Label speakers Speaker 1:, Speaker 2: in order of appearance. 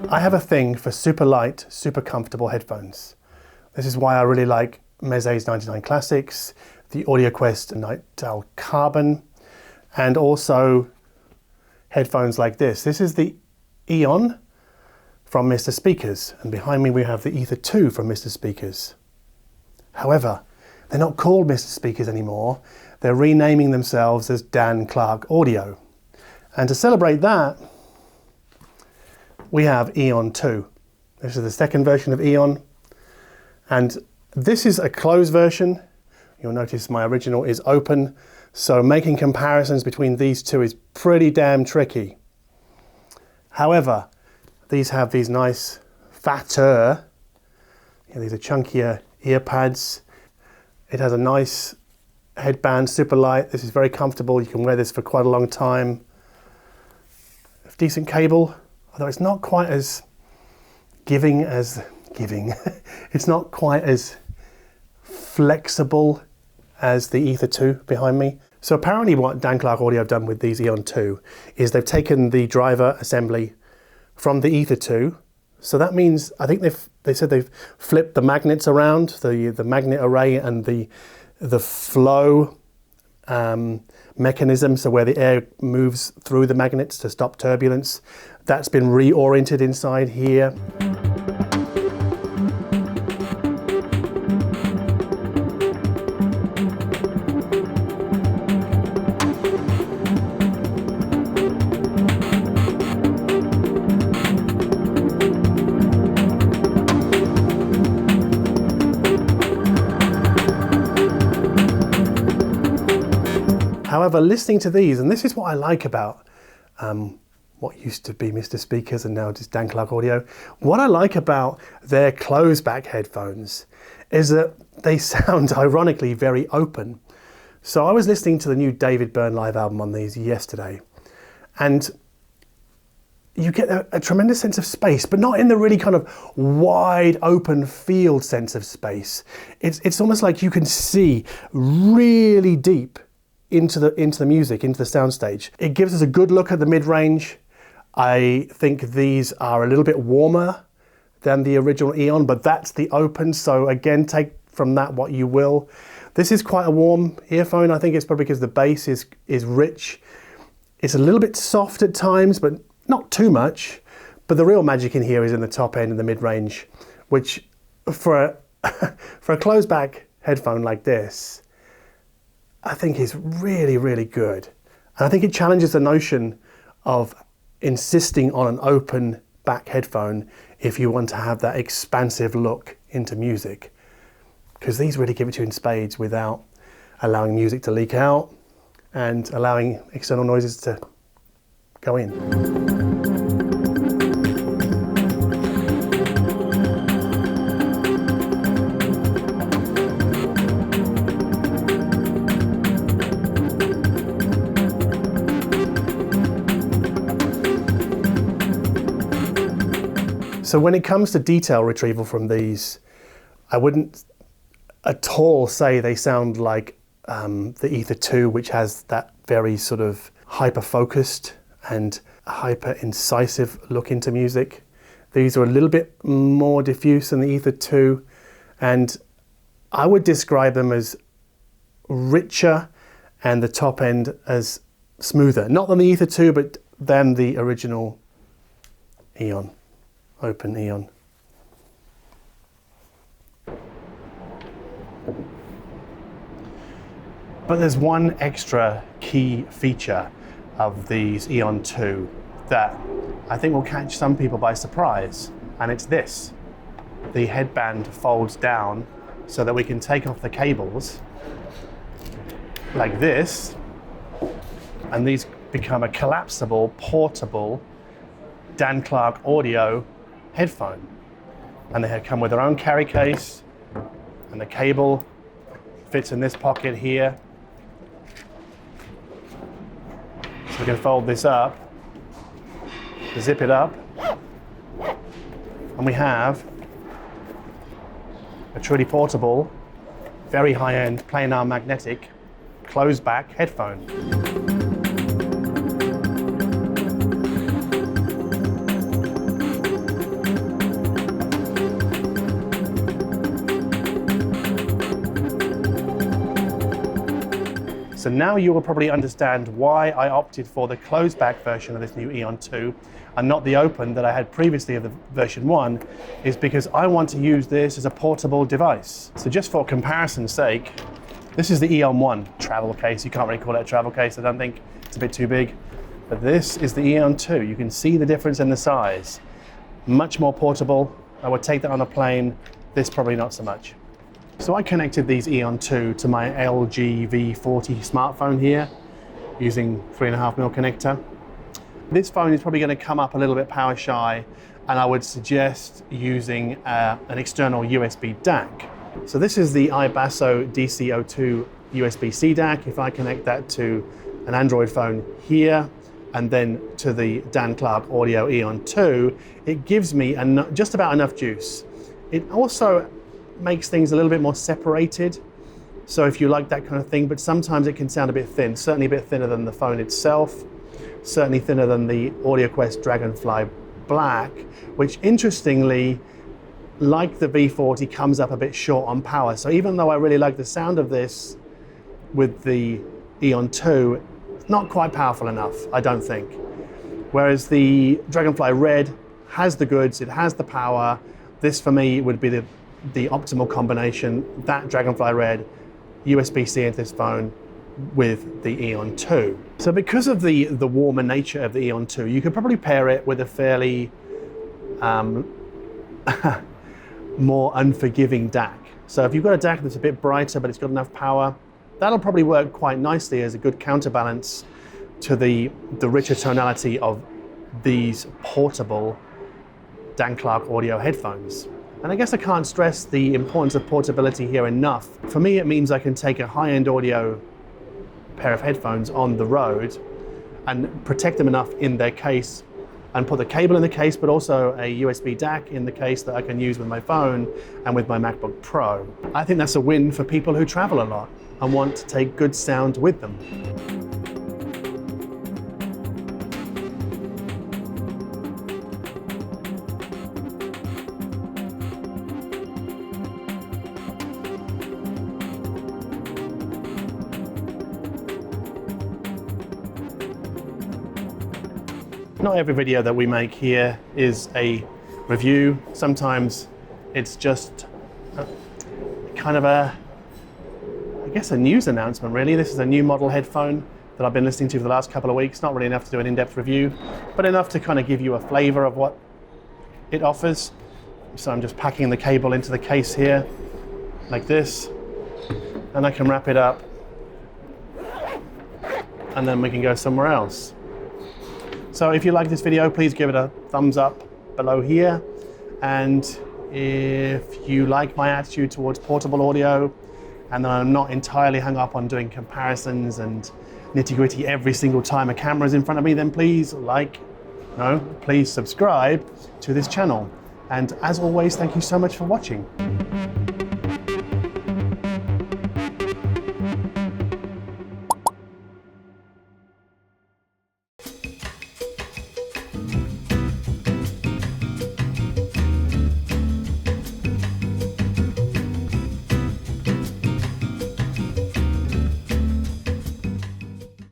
Speaker 1: I have a thing for super light, super comfortable headphones. This is why I really like Meze's 99 Classics, the AudioQuest Untitled Carbon, and also headphones like this. This is the AEON from MrSpeakers, and behind me we have the Ether 2 from MrSpeakers. However, they're not called MrSpeakers anymore. They're renaming themselves as Darko.Audio. And to celebrate that, we have AEON 2. This is the second version of AEON. And this is a closed version. You'll notice my original is open. So making comparisons between these two is pretty damn tricky. However, these have these nice fatter, these are chunkier earpads. It has a nice headband, Superlight. This is very comfortable. You can wear this for quite a long time. Decent cable, although it's not quite as giving. It's not quite as flexible as the Ether 2 behind me. So apparently what Darko.Audio have done with these AEON 2 is they've taken the driver assembly from the Ether 2. So that means, I think they said they've flipped the magnets around, the magnet array and the flow mechanism, so where the air moves through the magnets to stop turbulence. That's been reoriented inside here. However, listening to these, and this is what I like about what used to be MrSpeakers and now just Darko.Audio, what I like about their closed back headphones is that they sound ironically very open. So I was listening to the new David Byrne live album on these yesterday, and you get a tremendous sense of space, but not in the really kind of wide open field sense of space. It's almost like you can see really deep into the music, into the soundstage. It gives us a good look at the mid-range. I think these are a little bit warmer than the original AEON, but that's the open, so again, take from that what you will. This is quite a warm earphone. I think it's probably because the bass is rich. It's a little bit soft at times, but not too much. But the real magic in here is in the top end and the mid-range, which for a closed back headphone like this, I think is really, really good. And I think it challenges the notion of insisting on an open back headphone if you want to have that expansive look into music. Because these really give it to you in spades without allowing music to leak out and allowing external noises to go in. So when it comes to detail retrieval from these, I wouldn't at all say they sound like the Ether 2, which has that very sort of hyper-focused and hyper-incisive look into music. These are a little bit more diffuse than the Ether 2, and I would describe them as richer and the top end as smoother. Not than the Ether 2, but than the original AEON. Open AEON. But there's one extra key feature of these AEON 2 that I think will catch some people by surprise, and it's this. The headband folds down so that we can take off the cables like this, and these become a collapsible, portable Darko.Audio headphone. And they come with their own carry case, and the cable fits in this pocket here. So we can fold this up, zip it up, and we have a truly portable, very high-end planar-magnetic closed-back headphone. So now you will probably understand why I opted for the closed back version of this new AEON 2 and not the open that I had previously of the version 1, is because I want to use this as a portable device. So just for comparison's sake, this is the AEON 1 travel case. You can't really call it a travel case, I don't think. It's a bit too big. But this is the AEON 2. You can see the difference in the size. Much more portable. I would take that on a plane. This probably not so much. So I connected these AEON 2 to my LG V40 smartphone here using 3.5mm connector. This phone is probably going to come up a little bit power shy, and I would suggest using an external USB DAC. So this is the iBasso DC02 USB-C DAC. If I connect that to an Android phone here and then to the Darko.Audio AEON 2, it gives me just about enough juice. It also makes things a little bit more separated. So if you like that kind of thing, but sometimes it can sound a bit thin, certainly a bit thinner than the phone itself, certainly thinner than the AudioQuest DragonFly Black, which interestingly, like the V40, comes up a bit short on power. So even though I really like the sound of this with the AEON 2, it's not quite powerful enough, I don't think. Whereas the DragonFly Red has the goods, it has the power. This for me would be the optimal combination, that DragonFly Red, USB-C into this phone with the AEON 2. So because of the warmer nature of the AEON 2, you could probably pair it with a fairly more unforgiving DAC. So if you've got a DAC that's a bit brighter but it's got enough power, that'll probably work quite nicely as a good counterbalance to the richer tonality of these portable Darko.Audio headphones. And I guess I can't stress the importance of portability here enough. For me, it means I can take a high-end audio pair of headphones on the road and protect them enough in their case and put the cable in the case, but also a USB DAC in the case that I can use with my phone and with my MacBook Pro. I think that's a win for people who travel a lot and want to take good sound with them. Not every video that we make here is a review. Sometimes it's just kind of I guess a news announcement really. This is a new model headphone that I've been listening to for the last couple of weeks. Not really enough to do an in-depth review, but enough to kind of give you a flavor of what it offers. So I'm just packing the cable into the case here, like this, and I can wrap it up, and then we can go somewhere else. So if you like this video, please give it a thumbs up below here. And if you like my attitude towards portable audio, and that I'm not entirely hung up on doing comparisons and nitty-gritty every single time a camera is in front of me, then please please subscribe to this channel. And as always, thank you so much for watching.